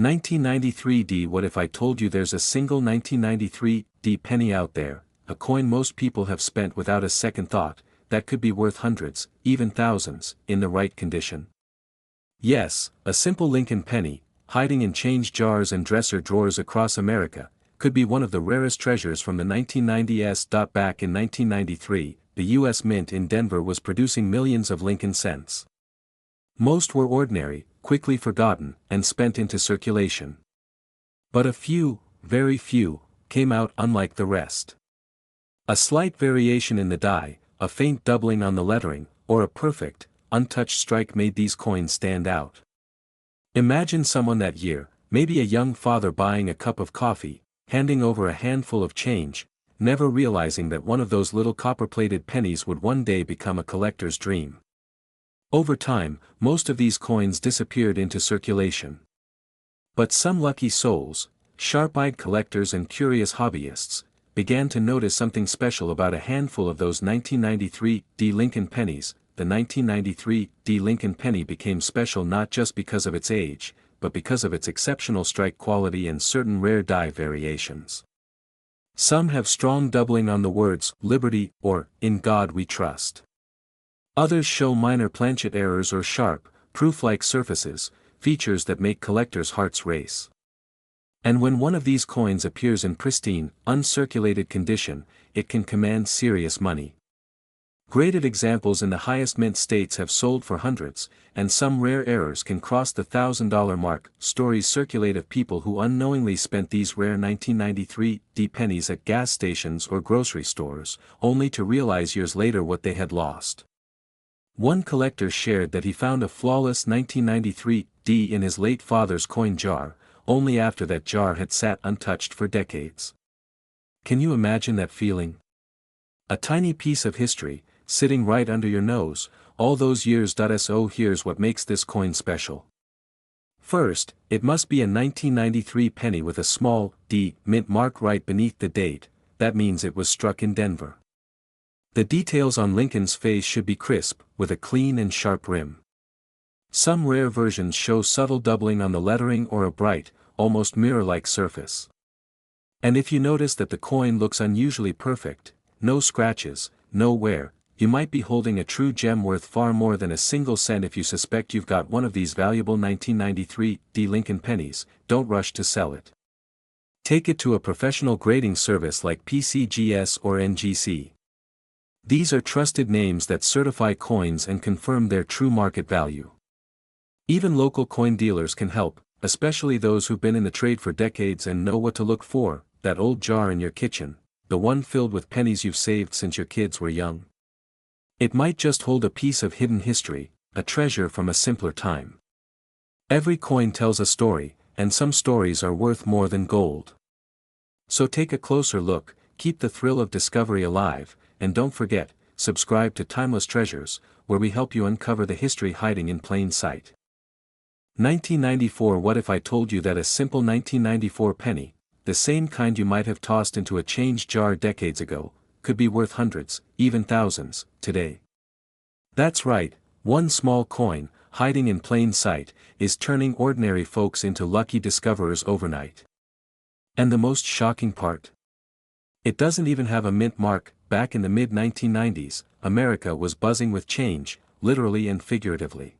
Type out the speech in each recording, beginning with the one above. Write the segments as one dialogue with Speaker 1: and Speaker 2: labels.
Speaker 1: 1993 What if I told you there's a single 1993 penny out there, a coin most people have spent without a second thought, that could be worth hundreds, even thousands, in the right condition? Yes, a simple Lincoln penny, hiding in change jars and dresser drawers across America, could be one of the rarest treasures from the 1990s. Back in 1993, the U.S. Mint in Denver was producing millions of Lincoln cents. Most were ordinary, quickly forgotten, and spent into circulation. But a few, very few, came out unlike the rest. A slight variation in the die, a faint doubling on the lettering, or a perfect, untouched strike made these coins stand out. Imagine someone that year, maybe a young father buying a cup of coffee, handing over a handful of change, never realizing that one of those little copper-plated pennies would one day become a collector's dream. Over time, most of these coins disappeared into circulation. But some lucky souls, sharp-eyed collectors and curious hobbyists, began to notice something special about a handful of those 1993 Lincoln pennies. The 1993 Lincoln penny became special not just because of its age, but because of its exceptional strike quality and certain rare die variations. Some have strong doubling on the words "Liberty" or "In God We Trust." Others show minor planchet errors or sharp, proof-like surfaces, features that make collectors' hearts race. And when one of these coins appears in pristine, uncirculated condition, it can command serious money. Graded examples in the highest mint states have sold for hundreds, and some rare errors can cross the $1,000 mark. Stories circulate of people who unknowingly spent these rare 1993 pennies at gas stations or grocery stores, only to realize years later what they had lost. One collector shared that he found a flawless 1993 in his late father's coin jar, only after that jar had sat untouched for decades. Can you imagine that feeling? A tiny piece of history, sitting right under your nose, all those years. So here's what makes this coin special. First, it must be a 1993 penny with a small D mint mark right beneath the date. That means it was struck in Denver. The details on Lincoln's face should be crisp, with a clean and sharp rim. Some rare versions show subtle doubling on the lettering or a bright, almost mirror-like surface. And if you notice that the coin looks unusually perfect, no scratches, no wear, you might be holding a true gem worth far more than a single cent. If you suspect you've got one of these valuable 1993 Lincoln pennies, don't rush to sell it. Take it to a professional grading service like PCGS or NGC. These are trusted names that certify coins and confirm their true market value. Even local coin dealers can help, especially those who've been in the trade for decades and know what to look for: that old jar in your kitchen, the one filled with pennies you've saved since your kids were young. It might just hold a piece of hidden history, a treasure from a simpler time. Every coin tells a story, and some stories are worth more than gold. So take a closer look, keep the thrill of discovery alive, and don't forget, subscribe to Timeless Treasures, where we help you uncover the history hiding in plain sight. 1994 What if I told you that a simple 1994 penny, the same kind you might have tossed into a change jar decades ago, could be worth hundreds, even thousands, today? That's right, one small coin, hiding in plain sight, is turning ordinary folks into lucky discoverers overnight. And the most shocking part? It doesn't even have a mint mark. Back in the mid-1990s, America was buzzing with change, literally and figuratively.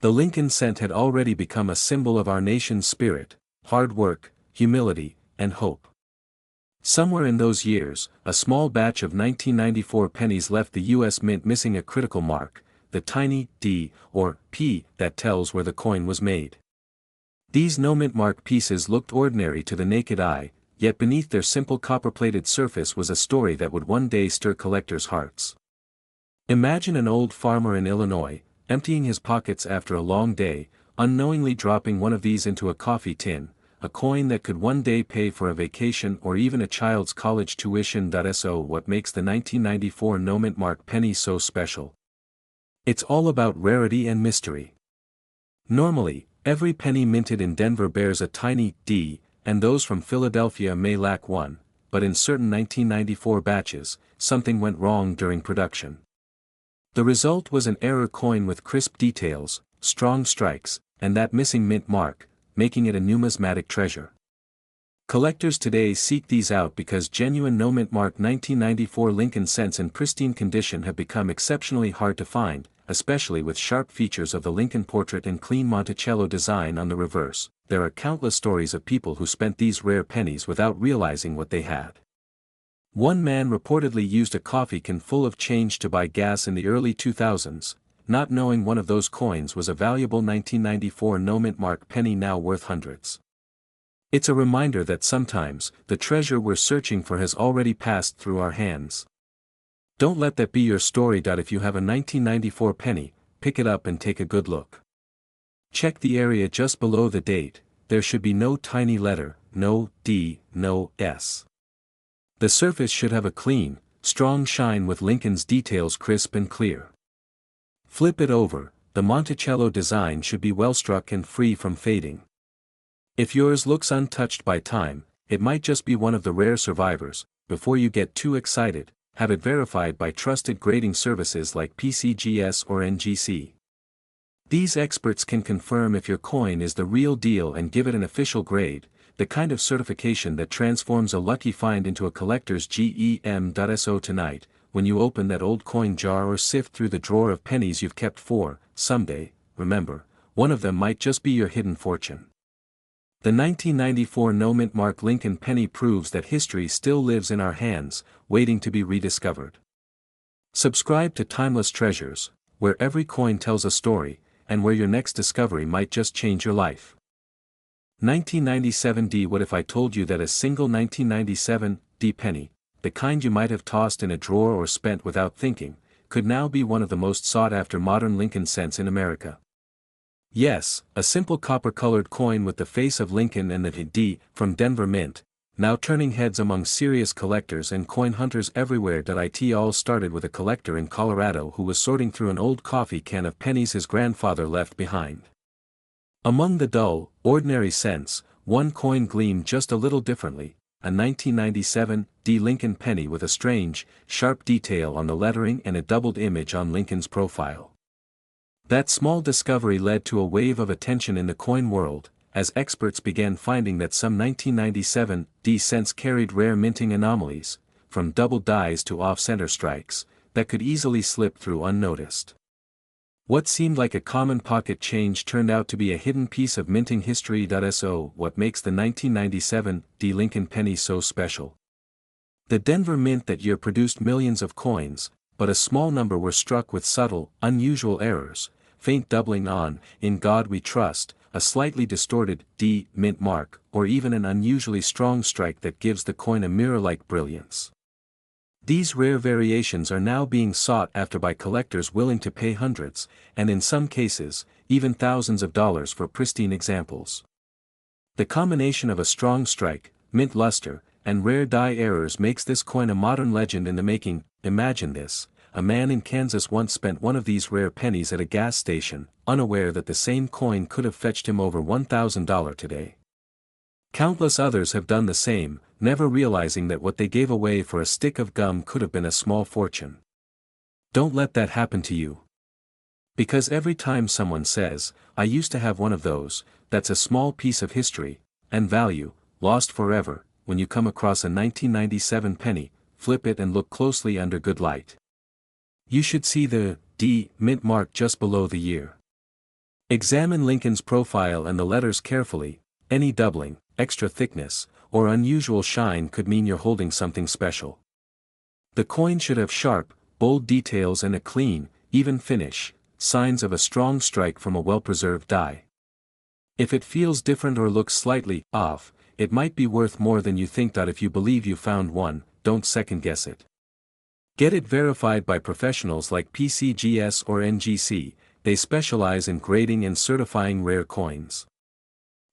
Speaker 1: The Lincoln cent had already become a symbol of our nation's spirit, hard work, humility, and hope. Somewhere in those years, a small batch of 1994 pennies left the U.S. Mint missing a critical mark, the tiny D or P that tells where the coin was made. These no-mint mark pieces looked ordinary to the naked eye, yet beneath their simple copper-plated surface was a story that would one day stir collectors' hearts. Imagine an old farmer in Illinois, emptying his pockets after a long day, unknowingly dropping one of these into a coffee tin, a coin that could one day pay for a vacation or even a child's college tuition. So what makes the 1994 no-mint mark penny so special? It's all about rarity and mystery. Normally, every penny minted in Denver bears a tiny D, and those from Philadelphia may lack one, but in certain 1994 batches, something went wrong during production. The result was an error coin with crisp details, strong strikes, and that missing mint mark, making it a numismatic treasure. Collectors today seek these out because genuine no-mint mark 1994 Lincoln cents in pristine condition have become exceptionally hard to find, especially with sharp features of the Lincoln portrait and clean Monticello design on the reverse. There are countless stories of people who spent these rare pennies without realizing what they had. One man reportedly used a coffee can full of change to buy gas in the early 2000s, not knowing one of those coins was a valuable 1994 no-mint mark penny now worth hundreds. It's a reminder that sometimes, the treasure we're searching for has already passed through our hands. Don't let that be your story. If you have a 1994 penny, pick it up and take a good look. Check the area just below the date. There should be no tiny letter, no D, no S. The surface should have a clean, strong shine with Lincoln's details crisp and clear. Flip it over, the Monticello design should be well struck and free from fading. If yours looks untouched by time, it might just be one of the rare survivors. Before you get too excited, have it verified by trusted grading services like PCGS or NGC. These experts can confirm if your coin is the real deal and give it an official grade, the kind of certification that transforms a lucky find into a collector's gem. So tonight, when you open that old coin jar or sift through the drawer of pennies you've kept for, someday, remember, one of them might just be your hidden fortune. The 1994 no-mint mark Lincoln penny proves that history still lives in our hands, waiting to be rediscovered. Subscribe to Timeless Treasures, where every coin tells a story, and where your next discovery might just change your life. 1997 D. What if I told you that a single 1997 D penny, the kind you might have tossed in a drawer or spent without thinking, could now be one of the most sought-after modern Lincoln cents in America? Yes, a simple copper-colored coin with the face of Lincoln and the D from Denver Mint, now turning heads among serious collectors and coin hunters everywhere. It all started with a collector in Colorado who was sorting through an old coffee can of pennies his grandfather left behind. Among the dull, ordinary cents, one coin gleamed just a little differently, a 1997 D Lincoln penny with a strange, sharp detail on the lettering and a doubled image on Lincoln's profile. That small discovery led to a wave of attention in the coin world, as experts began finding that some 1997 D cents carried rare minting anomalies, from double dies to off-center strikes, that could easily slip through unnoticed. What seemed like a common pocket change turned out to be a hidden piece of minting history. So, what makes the 1997 D Lincoln penny so special? The Denver Mint that year produced millions of coins, but a small number were struck with subtle, unusual errors, faint doubling on "In God We Trust," a slightly distorted D mint mark, or even an unusually strong strike that gives the coin a mirror-like brilliance. These rare variations are now being sought after by collectors willing to pay hundreds, and in some cases, even thousands of dollars for pristine examples. The combination of a strong strike, mint luster, and rare die errors makes this coin a modern legend in the making. Imagine this: a man in Kansas once spent one of these rare pennies at a gas station, unaware that the same coin could have fetched him over $1,000 today. Countless others have done the same, never realizing that what they gave away for a stick of gum could have been a small fortune. Don't let that happen to you. Because every time someone says, "I used to have one of those," that's a small piece of history and value lost forever. When you come across a 1997 penny, flip it and look closely under good light. You should see the D mint mark just below the year. Examine Lincoln's profile and the letters carefully. Any doubling, extra thickness, or unusual shine could mean you're holding something special. The coin should have sharp, bold details and a clean, even finish, signs of a strong strike from a well-preserved die. If it feels different or looks slightly off, it might be worth more than you think. If you believe you found one, don't second-guess it. Get it verified by professionals like PCGS or NGC. They specialize in grading and certifying rare coins.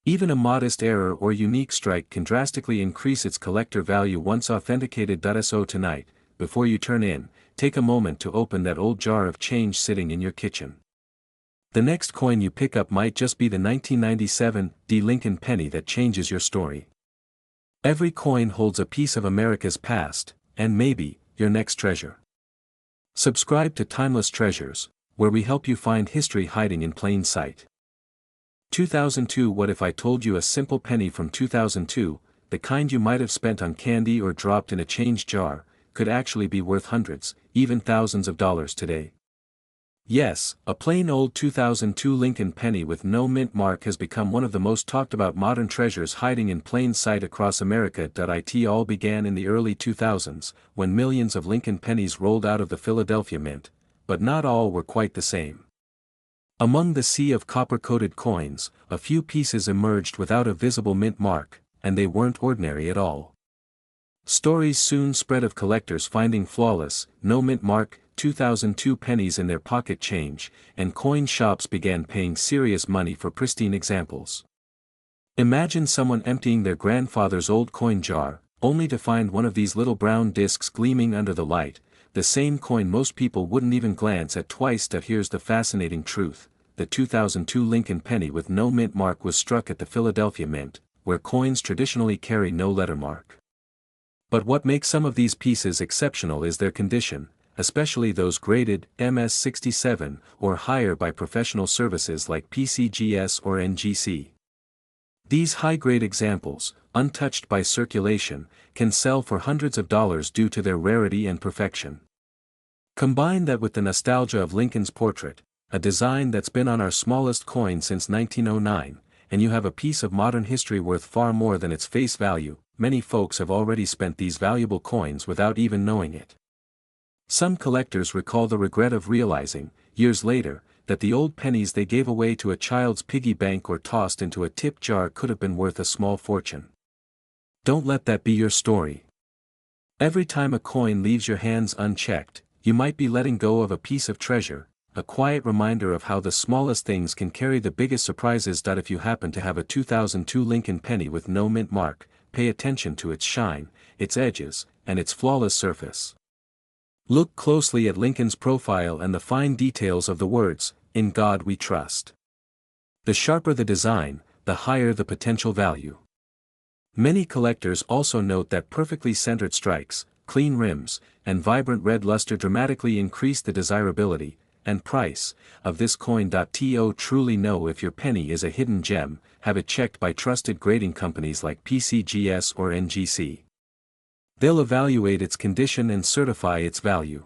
Speaker 1: Even a modest error or unique strike can drastically increase its collector value once authenticated. So tonight, before you turn in, take a moment to open that old jar of change sitting in your kitchen. The next coin you pick up might just be the 1997 D Lincoln penny that changes your story. Every coin holds a piece of America's past, and maybe, your next treasure. Subscribe to Timeless Treasures, where we help you find history hiding in plain sight. 2002. What if I told you a simple penny from 2002, the kind you might have spent on candy or dropped in a change jar, could actually be worth hundreds, even thousands of dollars today? Yes, a plain old 2002 Lincoln penny with no mint mark has become one of the most talked about modern treasures hiding in plain sight across America. It all began in the early 2000s, when millions of Lincoln pennies rolled out of the Philadelphia Mint, but not all were quite the same. Among the sea of copper-coated coins, a few pieces emerged without a visible mint mark, and they weren't ordinary at all. Stories soon spread of collectors finding flawless, no mint mark, 2002 pennies in their pocket change, and coin shops began paying serious money for pristine examples. Imagine someone emptying their grandfather's old coin jar, only to find one of these little brown discs gleaming under the light, the same coin most people wouldn't even glance at twice. Here's the fascinating truth: the 2002 Lincoln penny with no mint mark was struck at the Philadelphia Mint, where coins traditionally carry no lettermark. But what makes some of these pieces exceptional is their condition, especially those graded MS67 or higher by professional services like PCGS or NGC. These high-grade examples, untouched by circulation, can sell for hundreds of dollars due to their rarity and perfection. Combine that with the nostalgia of Lincoln's portrait, a design that's been on our smallest coin since 1909, and you have a piece of modern history worth far more than its face value. Many folks have already spent these valuable coins without even knowing it. Some collectors recall the regret of realizing, years later, that the old pennies they gave away to a child's piggy bank or tossed into a tip jar could have been worth a small fortune. Don't let that be your story. Every time a coin leaves your hands unchecked, you might be letting go of a piece of treasure, a quiet reminder of how the smallest things can carry the biggest surprises. If you happen to have a 2002 Lincoln penny with no mint mark, pay attention to its shine, its edges, and its flawless surface. Look closely at Lincoln's profile and the fine details of the words, "In God We Trust." The sharper the design, the higher the potential value. Many collectors also note that perfectly centered strikes, clean rims, and vibrant red luster dramatically increase the desirability and price of this coin. To truly know if your penny is a hidden gem, have it checked by trusted grading companies like PCGS or NGC. They'll evaluate its condition and certify its value.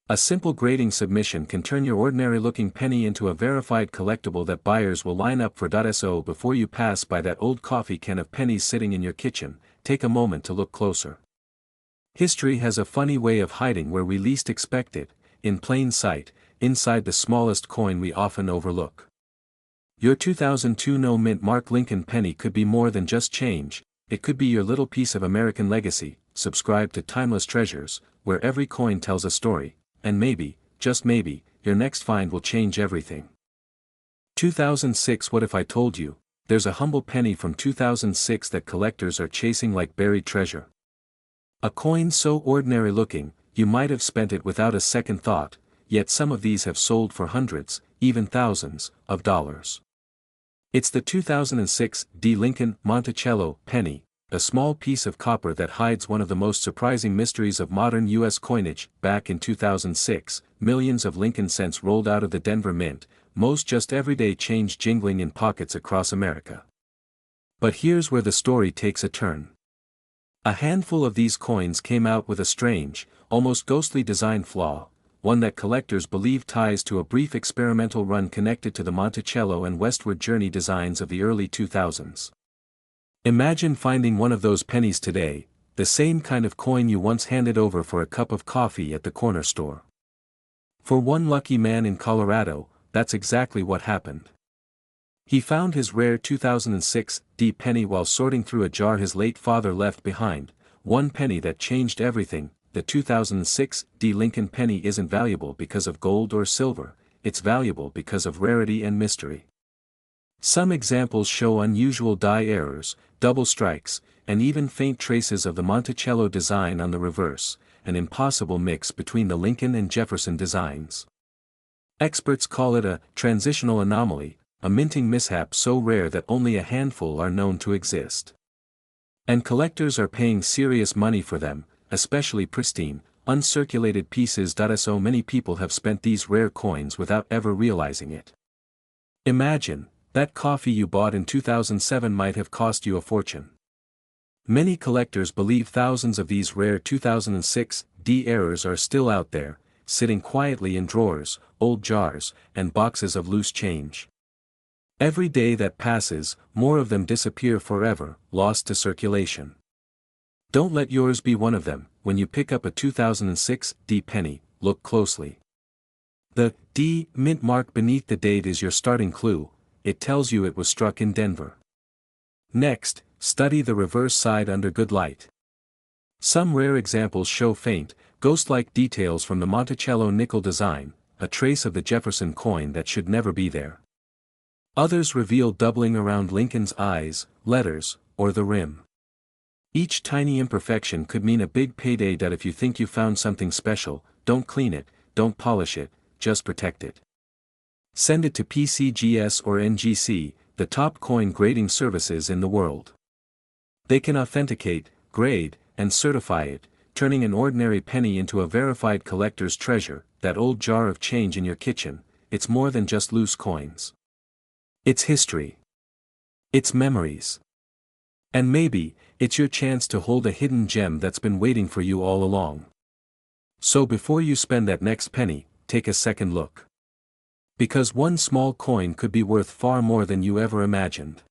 Speaker 1: A simple grading submission can turn your ordinary-looking penny into a verified collectible that buyers will line up for. So before you pass by that old coffee can of pennies sitting in your kitchen, take a moment to look closer. History has a funny way of hiding where we least expect it, in plain sight, inside the smallest coin we often overlook. Your 2002 no mint mark Lincoln penny could be more than just change. It could be your little piece of American legacy. Subscribe to Timeless Treasures, where every coin tells a story, and maybe, just maybe, your next find will change everything. 2006. What if I told you, there's a humble penny from 2006 that collectors are chasing like buried treasure? A coin so ordinary looking, you might have spent it without a second thought, yet some of these have sold for hundreds, even thousands, of dollars. It's the 2006 D. Lincoln Monticello penny, a small piece of copper that hides one of the most surprising mysteries of modern U.S. coinage. Back in 2006, millions of Lincoln cents rolled out of the Denver Mint, most just everyday change jingling in pockets across America. But here's where the story takes a turn. A handful of these coins came out with a strange, almost ghostly design flaw, one that collectors believe ties to a brief experimental run connected to the Monticello and Westward Journey designs of the early 2000s. Imagine finding one of those pennies today, the same kind of coin you once handed over for a cup of coffee at the corner store. For one lucky man in Colorado, that's exactly what happened. He found his rare 2006 D penny while sorting through a jar his late father left behind, one penny that changed everything. The 2006 D Lincoln penny isn't valuable because of gold or silver, it's valuable because of rarity and mystery. Some examples show unusual die errors, double strikes, and even faint traces of the Monticello design on the reverse, an impossible mix between the Lincoln and Jefferson designs. Experts call it a transitional anomaly, a minting mishap so rare that only a handful are known to exist. And collectors are paying serious money for them, especially pristine, uncirculated pieces. So many people have spent these rare coins without ever realizing it. Imagine, That coffee you bought in 2007 might have cost you a fortune. Many collectors believe thousands of these rare 2006 D errors are still out there, sitting quietly in drawers, old jars, and boxes of loose change. Every day that passes, more of them disappear forever, lost to circulation. Don't let yours be one of them. When you pick up a 2006 D penny, look closely. The D mint mark beneath the date is your starting clue. It tells you it was struck in Denver. Next, study the reverse side under good light. Some rare examples show faint, ghost-like details from the Monticello nickel design, a trace of the Jefferson coin that should never be there. Others reveal doubling around Lincoln's eyes, letters, or the rim. Each tiny imperfection could mean a big payday. That if you think you found something special, don't clean it, don't polish it, just protect it. Send it to PCGS or NGC, the top coin grading services in the world. They can authenticate, grade, and certify it, turning an ordinary penny into a verified collector's treasure. That old jar of change in your kitchen, it's more than just loose coins. It's history. It's memories. And maybe, it's your chance to hold a hidden gem that's been waiting for you all along. So before you spend that next penny, take a second look. Because one small coin could be worth far more than you ever imagined.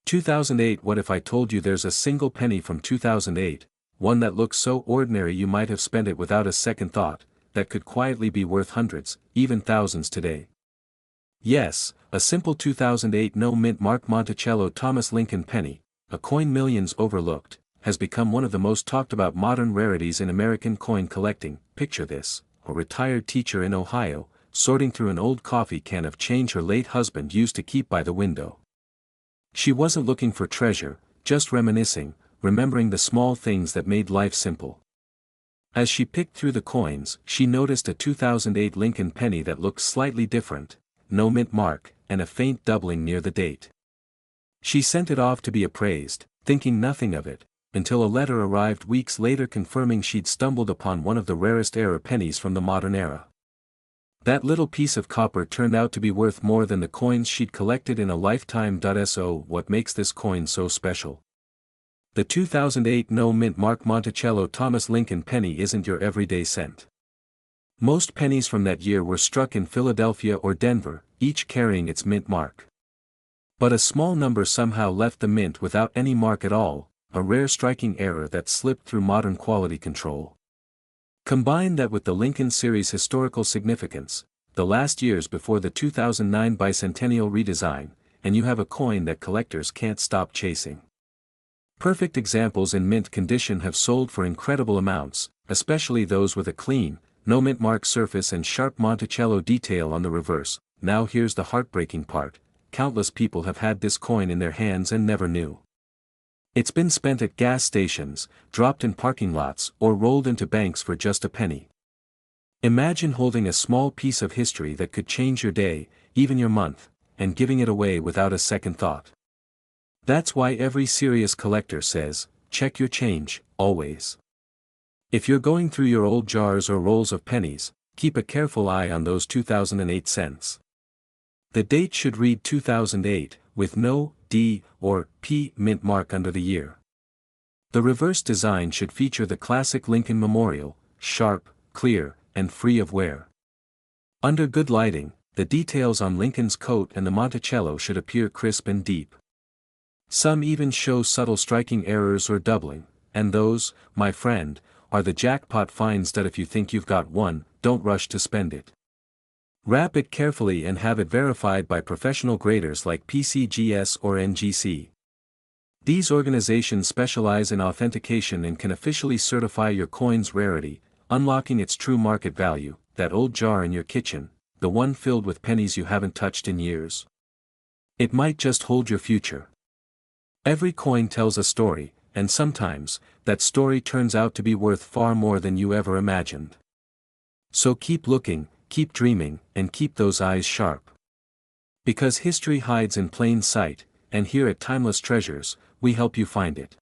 Speaker 1: 2008. What if I told you there's a single penny from 2008, one that looks so ordinary you might have spent it without a second thought, that could quietly be worth hundreds, even thousands today? Yes, a simple 2008 no-mint mark Monticello Thomas Lincoln penny, a coin millions overlooked, has become one of the most talked about modern rarities in American coin collecting. Picture this: a retired teacher in Ohio, sorting through an old coffee can of change her late husband used to keep by the window. She wasn't looking for treasure, just reminiscing, remembering the small things that made life simple. As she picked through the coins, she noticed a 2008 Lincoln penny that looked slightly different, no mint mark, and a faint doubling near the date. She sent it off to be appraised, thinking nothing of it, until a letter arrived weeks later confirming she'd stumbled upon one of the rarest error pennies from the modern era. That little piece of copper turned out to be worth more than the coins she'd collected in a lifetime. So what makes this coin so special? The 2008 no-mint mark Monticello Thomas Lincoln penny isn't your everyday cent. Most pennies from that year were struck in Philadelphia or Denver, each carrying its mint mark. But a small number somehow left the mint without any mark at all, a rare striking error that slipped through modern quality control. Combine that with the Lincoln series' historical significance, the last years before the 2009 bicentennial redesign, and you have a coin that collectors can't stop chasing. Perfect examples in mint condition have sold for incredible amounts, especially those with a clean, no mint mark surface and sharp Monticello detail on the reverse. Now here's the heartbreaking part: countless people have had this coin in their hands and never knew. It's been spent at gas stations, dropped in parking lots, or rolled into banks for just a penny. Imagine holding a small piece of history that could change your day, even your month, and giving it away without a second thought. That's why every serious collector says, check your change, always. If you're going through your old jars or rolls of pennies, keep a careful eye on those 2008 cents. The date should read 2008, with no D or P mint mark under the year. The reverse design should feature the classic Lincoln memorial, sharp, clear, and free of wear. Under good lighting, the details on Lincoln's coat and the Monticello should appear crisp and deep. Some even show subtle striking errors or doubling, and those, my friend, are the jackpot finds. That if you think you've got one, don't rush to spend it. Wrap it carefully and have it verified by professional graders like PCGS or NGC. These organizations specialize in authentication and can officially certify your coin's rarity, unlocking its true market value. That old jar in your kitchen, the one filled with pennies you haven't touched in years. It might just hold your future. Every coin tells a story, and sometimes, that story turns out to be worth far more than you ever imagined. So keep looking, keep dreaming, and keep those eyes sharp. Because history hides in plain sight, and here at Timeless Treasures, we help you find it.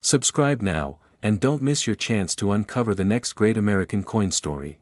Speaker 1: Subscribe now, and don't miss your chance to uncover the next great American coin story.